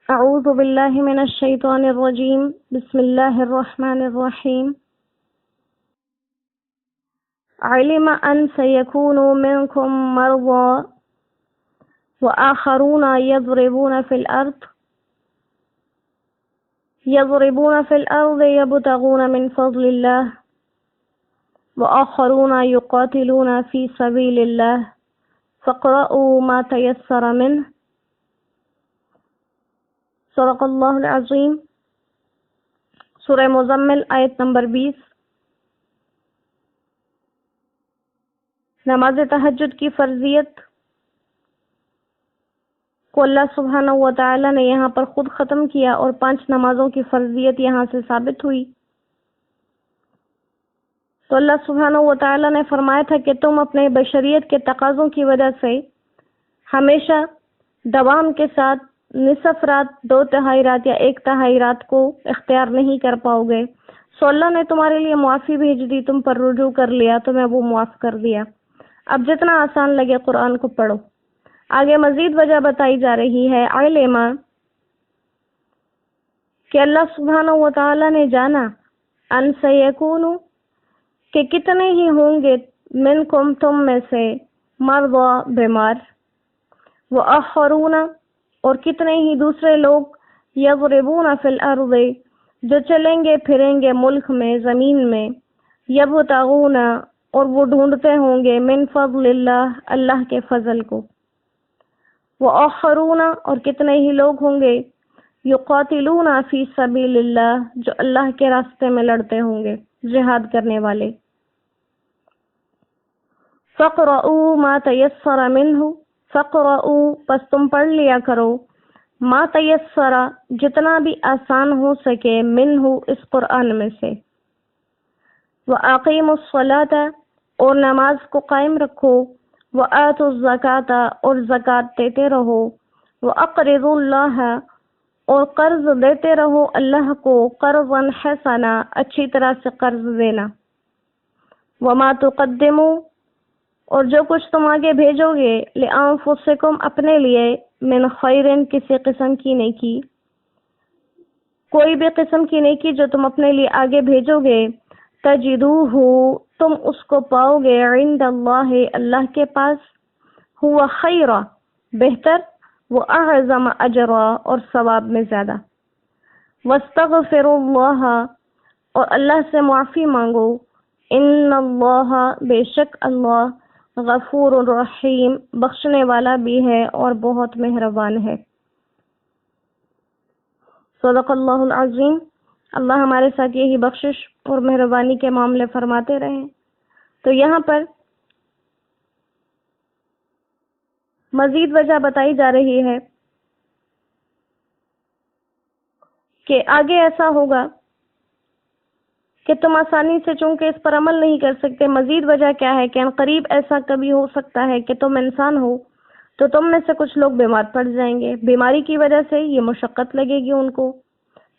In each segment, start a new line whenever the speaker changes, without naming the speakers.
أعوذ بالله من الشيطان الرجيم بسم الله الرحمن الرحيم علم أن سيكون منكم مرضى وآخرون يضربون في الأرض يبتغون من فضل الله وآخرون يقاتلون في سبيل الله فاقرؤوا ما تيسر منه صدق اللہ العظیم۔ سورہ مزمل آیت نمبر 20۔ نماز تہجد کی فرضیت کو اللہ سبحانہ و تعالی نے یہاں پر خود ختم کیا اور 5 نمازوں کی فرضیت یہاں سے ثابت ہوئی۔ تو اللہ سبحانہ و تعالی نے فرمایا تھا کہ تم اپنے بشریت کے تقاضوں کی وجہ سے ہمیشہ دوام کے ساتھ نصف رات، 2/3 رات یا 1/3 رات کو اختیار نہیں کر پاؤ گے، سو اللہ نے تمہارے لیے معافی بھیج دی، تم پر رجوع کر لیا، تمہیں وہ معاف کر دیا۔ اب جتنا آسان لگے قرآن کو پڑھو۔ آگے مزید وجہ بتائی جا رہی ہے علم کہ اللہ سبحانہ و تعالی نے جانا ان سیکون کہ کتنے ہی ہوں گے منکم تم میں سے مرضى بیمار، وآخرون اور کتنے ہی دوسرے لوگ یضربون فی الارض جو چلیں گے پھریں گے ملک میں، زمین میں، یبتغون اور وہ ڈھونڈتے ہوں گے من فضل اللہ اللہ کے فضل کو، وآخرون اور کتنے ہی لوگ ہوں گے یقاتلون فی سبیل اللہ جو اللہ کے راستے میں لڑتے ہوں گے، جہاد کرنے والے۔ فَاقْرَؤُوا مَا تَيَسَّرَ مِنْهُ فَاقْرَؤُوا پس تم پڑھ لیا کرو ما تیسر جتنا بھی آسان ہو سکے منہ اس قرآن میں سے، وَأَقِيمُوا الصَّلَاةَ اور نماز کو قائم رکھو، وَآتُوا الزَّكَاةَ اور زکوٰۃ دیتے رہو، وَأَقْرِضُوا اللَّهَ اور قرض دیتے رہو اللہ کو، قرضا حسنا اچھی طرح سے قرض دینا، وَمَا تُقَدِّمُوا اور جو کچھ تم آگے بھیجو گے لِأَنفُسِكُمْ اپنے لیے من خیرن کسی قسم کی نیکی، کوئی بھی قسم کی نیکی جو تم اپنے لیے آگے بھیجو گے، تجدوہ تم اس کو پاؤ گے عند اللہ اللہ کے پاس، ہوا خیرا بہتر، وَأَعْظَمَ اجرا اور ثواب میں زیادہ، وَاسْتَغْفِرُوا اللَّهَ اور اللہ سے معافی مانگو، ان اللہ بے شک اللہ غفور الرحیم بخشنے والا بھی ہے اور بہت مہربان ہے۔ صدق اللہ العظیم۔ اللہ ہمارے ساتھ یہی بخشش اور مہربانی کے معاملے فرماتے رہیں۔ تو یہاں پر مزید وجہ بتائی جا رہی ہے کہ آگے ایسا ہوگا کہ تم آسانی سے چونکہ اس پر عمل نہیں کر سکتے۔ مزید وجہ کیا ہے کہ عنقریب ایسا کبھی ہو سکتا ہے کہ تم انسان ہو تو تم میں سے کچھ لوگ بیمار پڑ جائیں گے، بیماری کی وجہ سے یہ مشقت لگے گی ان کو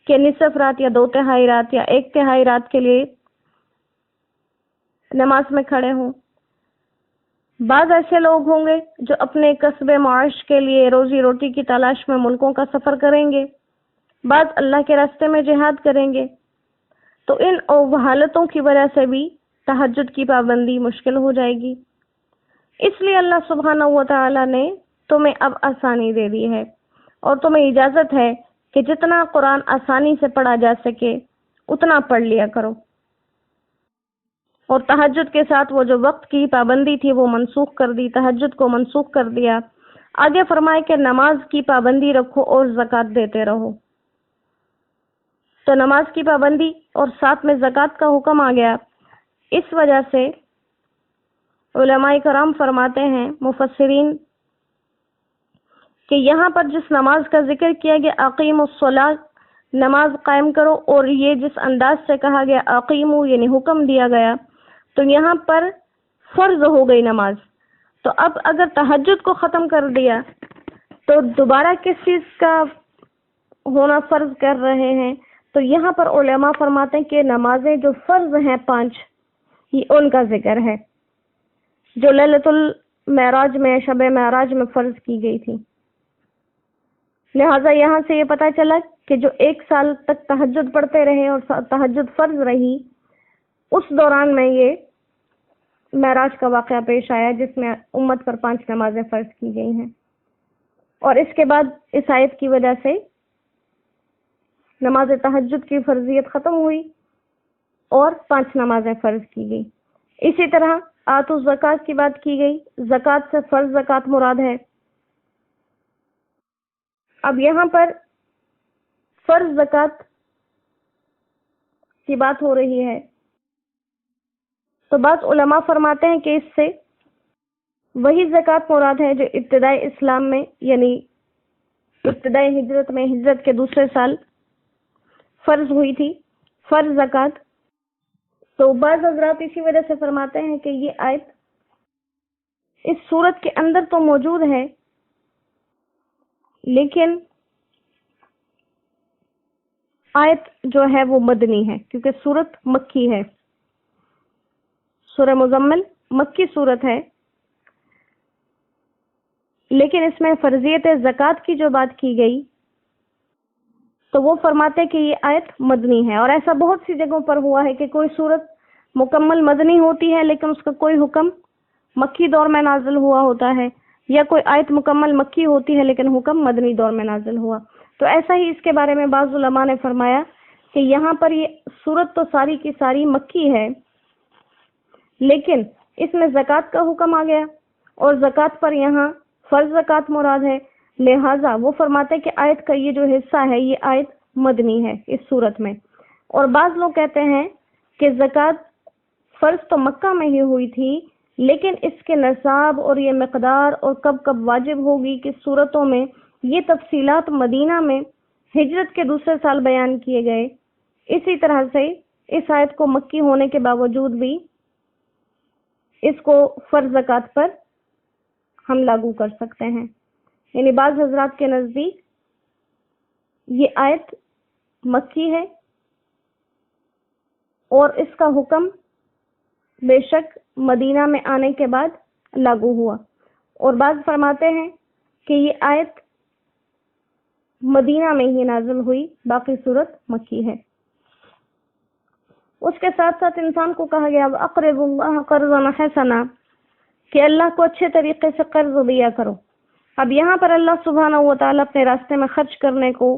کہ نصف رات یا 2/3 رات یا 1/3 رات کے لیے نماز میں کھڑے ہوں۔ بعض ایسے لوگ ہوں گے جو اپنے کسب معاش کے لیے روزی روٹی کی تلاش میں ملکوں کا سفر کریں گے، بعض اللہ کے راستے میں جہاد کریں گے، تو ان حالتوں کی وجہ سے بھی تہجد کی پابندی مشکل ہو جائے گی۔ اس لیے اللہ سبحانہ و تعالی نے تمہیں اب آسانی دے دی ہے اور تمہیں اجازت ہے کہ جتنا قرآن آسانی سے پڑھا جا سکے اتنا پڑھ لیا کرو، اور تہجد کے ساتھ وہ جو وقت کی پابندی تھی وہ منسوخ کر دی، تہجد کو منسوخ کر دیا۔ آگے فرمائے کہ نماز کی پابندی رکھو اور زکوٰۃ دیتے رہو۔ تو نماز کی پابندی اور ساتھ میں زکوٰۃ کا حکم آ گیا۔ اس وجہ سے علماء کرام فرماتے ہیں، مفسرین، کہ یہاں پر جس نماز کا ذکر کیا گیا اقیموا الصلاۃ نماز قائم کرو، اور یہ جس انداز سے کہا گیا اقیموا یعنی حکم دیا گیا، تو یہاں پر فرض ہو گئی نماز۔ تو اب اگر تہجد کو ختم کر دیا تو دوبارہ کس چیز کا ہونا فرض کر رہے ہیں؟ تو یہاں پر علماء فرماتے ہیں کہ نمازیں جو فرض ہیں 5 یہ ان کا ذکر ہے جو لیلۃ المعراج میں، شب معراج میں فرض کی گئی تھی۔ لہٰذا یہاں سے یہ پتہ چلا کہ جو 1 سال تک تہجد پڑھتے رہے اور تہجد فرض رہی، اس دوران میں یہ معراج کا واقعہ پیش آیا جس میں امت پر 5 نمازیں فرض کی گئی ہیں، اور اس کے بعد اس آیت کی وجہ سے نماز تہجد کی فرضیت ختم ہوئی اور 5 نمازیں فرض کی گئی۔ اسی طرح آتوا الزکوٰۃ کی بات کی گئی، زکوٰۃ سے فرض زکوٰۃ مراد ہے۔ اب یہاں پر فرض زکوٰۃ کی بات ہو رہی ہے تو بعض علماء فرماتے ہیں کہ اس سے وہی زکوٰۃ مراد ہے جو ابتدائی اسلام میں یعنی ابتدائی ہجرت میں ہجرت کے دوسرے سال فرض ہوئی تھی، فرض زکوٰۃ۔ تو بعض حضرات اسی وجہ سے فرماتے ہیں کہ یہ آیت اس سورت کے اندر تو موجود ہے، لیکن آیت جو ہے وہ مدنی ہے، کیونکہ سورت مکی ہے، سورہ مزمل مکی سورت ہے، لیکن اس میں فرضیت زکوٰۃ کی جو بات کی گئی تو وہ فرماتے کہ یہ آیت مدنی ہے۔ اور ایسا بہت سی جگہوں پر ہوا ہے کہ کوئی سورت مکمل مدنی ہوتی ہے لیکن اس کا کوئی حکم مکی دور میں نازل ہوا ہوتا ہے، یا کوئی آیت مکمل مکی ہوتی ہے لیکن حکم مدنی دور میں نازل ہوا۔ تو ایسا ہی اس کے بارے میں بعض علماء نے فرمایا کہ یہاں پر یہ سورت تو ساری کی ساری مکی ہے، لیکن اس میں زکوٰۃ کا حکم آ گیا اور زکوٰۃ پر یہاں فرض زکوٰۃ مراد ہے، لہٰذا وہ فرماتے کہ آیت کا یہ جو حصہ ہے یہ آیت مدنی ہے اس صورت میں۔ اور بعض لوگ کہتے ہیں کہ زکوٰۃ فرض تو مکہ میں ہی ہوئی تھی، لیکن اس کے نصاب اور یہ مقدار اور کب کب واجب ہوگی کس صورتوں میں، یہ تفصیلات مدینہ میں ہجرت کے دوسرے سال بیان کیے گئے۔ اسی طرح سے اس آیت کو مکی ہونے کے باوجود بھی اس کو فرض زکوٰۃ پر ہم لاگو کر سکتے ہیں، یعنی بعض حضرات کے نزدیک یہ آیت مکی ہے اور اس کا حکم بے شک مدینہ میں آنے کے بعد لاگو ہوا، اور بعض فرماتے ہیں کہ یہ آیت مدینہ میں ہی نازل ہوئی، باقی صورت مکی ہے۔ اس کے ساتھ ساتھ انسان کو کہا گیا وَأَقْرِضُوا اللَّهَ قَرْضًا حَسَنًا کہ اللہ کو اچھے طریقے سے قرض دیا کرو۔ اب یہاں پر اللہ سبحانہ و تعالیٰ اپنے راستے میں خرچ کرنے کو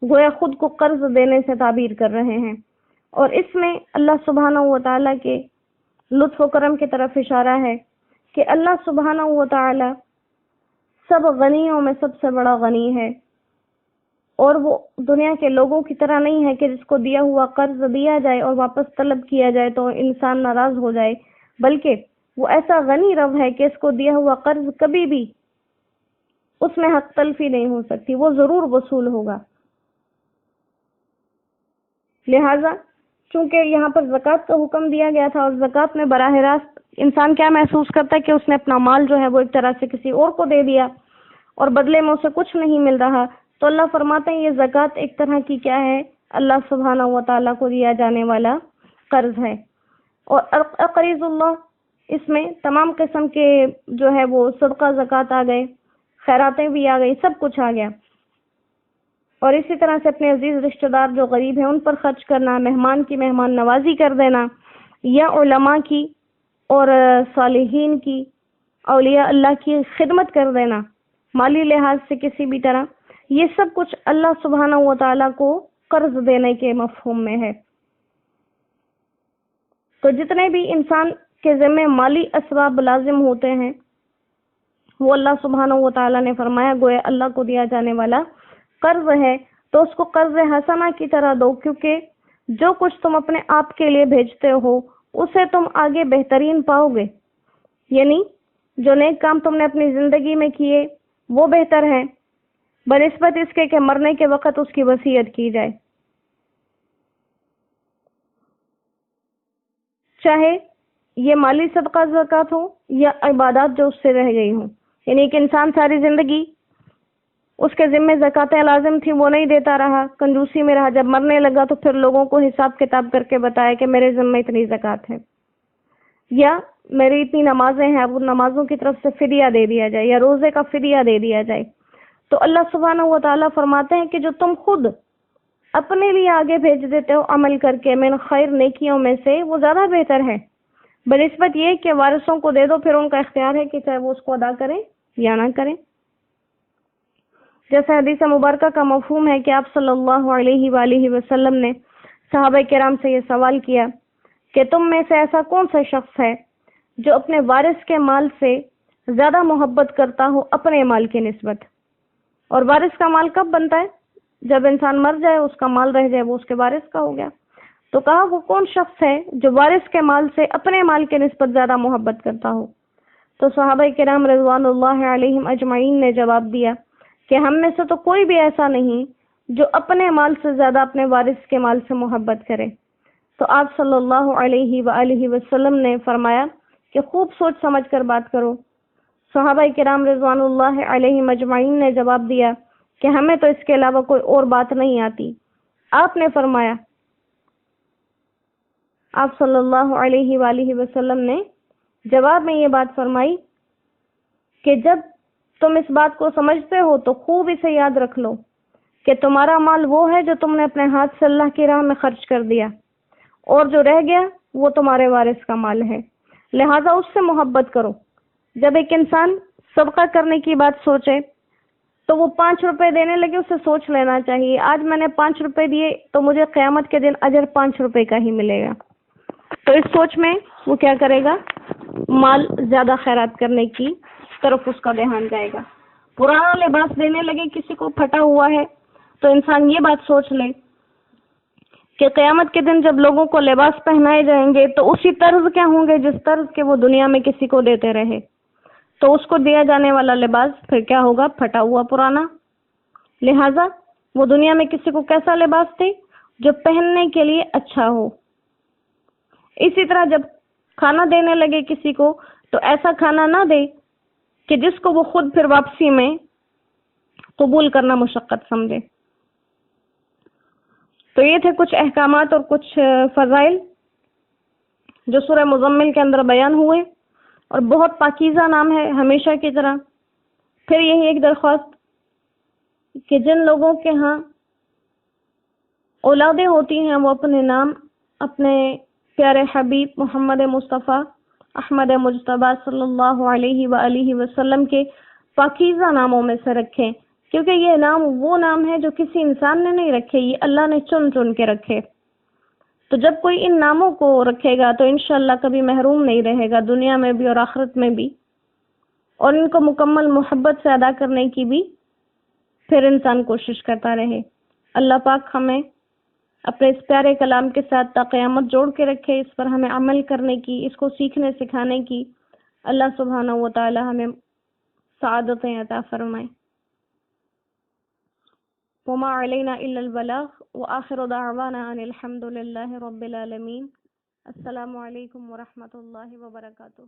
گویا خود کو قرض دینے سے تعبیر کر رہے ہیں، اور اس میں اللہ سبحانہ و تعالیٰ کے لطف و کرم کی طرف اشارہ ہے کہ اللہ سبحانہ و تعالیٰ سب غنیوں میں سب سے بڑا غنی ہے، اور وہ دنیا کے لوگوں کی طرح نہیں ہے کہ جس کو دیا ہوا قرض دیا جائے اور واپس طلب کیا جائے تو انسان ناراض ہو جائے، بلکہ وہ ایسا غنی رب ہے کہ اس کو دیا ہوا قرض کبھی بھی اس میں حق تلفی نہیں ہو سکتی، وہ ضرور وصول ہوگا۔ لہٰذا چونکہ یہاں پر زکوٰۃ کا حکم دیا گیا تھا، اور زکوٰۃ میں براہ راست انسان کیا محسوس کرتا ہے کہ اس نے اپنا مال جو ہے وہ ایک طرح سے کسی اور کو دے دیا اور بدلے میں اسے کچھ نہیں مل رہا، تو اللہ فرماتے ہیں یہ زکوٰۃ ایک طرح کی کیا ہے، اللہ سبحانہ و تعالیٰ کو دیا جانے والا قرض ہے۔ اور اقرض اللہ، اس میں تمام قسم کے جو ہے وہ صدقہ زکوٰۃ آ گئے، خیراتیں بھی آ گئی، سب کچھ آ گیا۔ اور اسی طرح سے اپنے عزیز رشتہ دار جو غریب ہیں ان پر خرچ کرنا، مہمان کی مہمان نوازی کر دینا، یا علماء کی اور صالحین کی، اولیاء اللہ کی خدمت کر دینا مالی لحاظ سے کسی بھی طرح، یہ سب کچھ اللہ سبحانہ و تعالیٰ کو قرض دینے کے مفہوم میں ہے۔ تو جتنے بھی انسان کے ذمہ مالی اسباب لازم ہوتے ہیں وہ اللہ سبحانہ و تعالیٰ نے فرمایا گویا اللہ کو دیا جانے والا قرض ہے، تو اس کو قرض حسنہ کی طرح دو، کیونکہ جو کچھ تم اپنے آپ کے لیے بھیجتے ہو اسے تم آگے بہترین پاؤ گے، یعنی جو نیک کام تم نے اپنی زندگی میں کیے وہ بہتر ہیں بنسبت اس کے کہ مرنے کے وقت اس کی وصیت کی جائے، چاہے یہ مالی صدقہ زکوٰۃ ہو یا عبادات جو اس سے رہ گئی ہوں۔ یعنی کہ انسان ساری زندگی اس کے ذمہ زکوٰۃیں لازم تھی وہ نہیں دیتا رہا، کنجوسی میں رہا، جب مرنے لگا تو پھر لوگوں کو حساب کتاب کر کے بتایا کہ میرے ذمہ اتنی زکوٰۃ ہے، یا میری اتنی نمازیں ہیں، اب ان نمازوں کی طرف سے فدیہ دے دیا جائے یا روزے کا فدیہ دے دیا جائے۔ تو اللہ سبحانہ و تعالیٰ فرماتے ہیں کہ جو تم خود اپنے لیے آگے بھیج دیتے ہو عمل کر کے من خیر نیکیوں میں سے، وہ زیادہ بہتر ہے بنسبت یہ کہ وارثوں کو دے دو، پھر ان کا اختیار ہے کہ چاہے وہ اس کو ادا کریں یا نہ کریں۔ جیسے حدیث مبارکہ کا مفہوم ہے کہ آپ صلی اللہ علیہ وآلہ وسلم نے صحابہ کرام سے یہ سوال کیا کہ تم میں سے ایسا کون سا شخص ہے جو اپنے وارث کے مال سے زیادہ محبت کرتا ہو اپنے مال کی نسبت؟ اور وارث کا مال کب بنتا ہے؟ جب انسان مر جائے، اس کا مال رہ جائے، وہ اس کے وارث کا ہو گیا۔ تو کہا وہ کون شخص ہے جو وارث کے مال سے اپنے مال کے نسبت زیادہ محبت کرتا ہو؟ تو صحابہ کرام رضوان اللہ علیہم اجمعین نے جواب دیا کہ ہم میں سے تو کوئی بھی ایسا نہیں جو اپنے مال سے زیادہ اپنے وارث کے مال سے محبت کرے۔ تو آپ صلی اللہ علیہ وآلہ وسلم نے فرمایا کہ خوب سوچ سمجھ کر بات کرو۔ صحابہ کرام رضوان اللہ علیہم اجمعین نے جواب دیا کہ ہمیں تو اس کے علاوہ کوئی اور بات نہیں آتی۔ آپ نے فرمایا، آپ صلی اللہ علیہ وآلہ وسلم نے جواب میں یہ بات فرمائی کہ جب تم اس بات کو سمجھتے ہو تو خوب اسے یاد رکھ لو کہ تمہارا مال وہ ہے جو تم نے اپنے ہاتھ سے اللہ کی راہ میں خرچ کر دیا، اور جو رہ گیا وہ تمہارے وارث کا مال ہے، لہٰذا اس سے محبت کرو۔ جب ایک انسان صدقہ کرنے کی بات سوچے تو وہ 5 روپے دینے لگے، اسے سوچ لینا چاہیے آج میں نے 5 روپے دیے تو مجھے قیامت کے دن اجر 5 روپے کا ہی ملے گا۔ تو اس سوچ میں وہ کیا کرے گا؟ مال زیادہ خیرات کرنے کی طرف اس کا دھیان جائے گا۔ پرانا لباس دینے لگے کسی کو پھٹا ہوا ہے تو انسان یہ بات سوچ لے کہ قیامت کے دن جب لوگوں کو لباس پہنائے جائیں گے تو اسی طرز کے ہوں گے جس طرز کے وہ دنیا میں کسی کو دیتے رہے، تو اس کو دیا جانے والا لباس پھر کیا ہوگا؟ پھٹا ہوا پرانا۔ لہٰذا وہ دنیا میں کسی کو کیسا لباس دے؟ جو پہننے کے لیے اچھا ہو۔ اسی طرح جب کھانا دینے لگے کسی کو تو ایسا کھانا نہ دے کہ جس کو وہ خود پھر واپسی میں قبول کرنا مشقت سمجھے۔ تو یہ تھے کچھ احکامات اور کچھ فضائل جو سورہ مزمل کے اندر بیان ہوئے، اور بہت پاکیزہ نام ہے ہمیشہ کی طرح۔ پھر یہی ایک درخواست کہ جن لوگوں کے ہاں اولادیں ہوتی ہیں وہ اپنے نام اپنے پیارے حبیب محمد مصطفیٰ احمد مجتبیٰ صلی اللہ علیہ وآلہ وسلم کے پاکیزہ ناموں میں سے رکھیں، کیونکہ یہ نام وہ نام ہے جو کسی انسان نے نہیں رکھے، یہ اللہ نے چن چن کے رکھے۔ تو جب کوئی ان ناموں کو رکھے گا تو انشاءاللہ کبھی محروم نہیں رہے گا، دنیا میں بھی اور آخرت میں بھی، اور ان کو مکمل محبت سے ادا کرنے کی بھی پھر انسان کوشش کرتا رہے۔ اللہ پاک ہمیں اپنے اس پیارے کلام کے ساتھ تا قیامت جوڑ کے رکھے، اس پر ہمیں عمل کرنے کی، اس کو سیکھنے سکھانے کی اللہ سبحانہ و تعالی ہمیں سعادتیں عطا فرمائے۔ وما علینا الا البلاغ وآخر دعوانا ان الحمد للہ رب العالمین۔ السلام علیکم ورحمۃ اللہ وبرکاتہ۔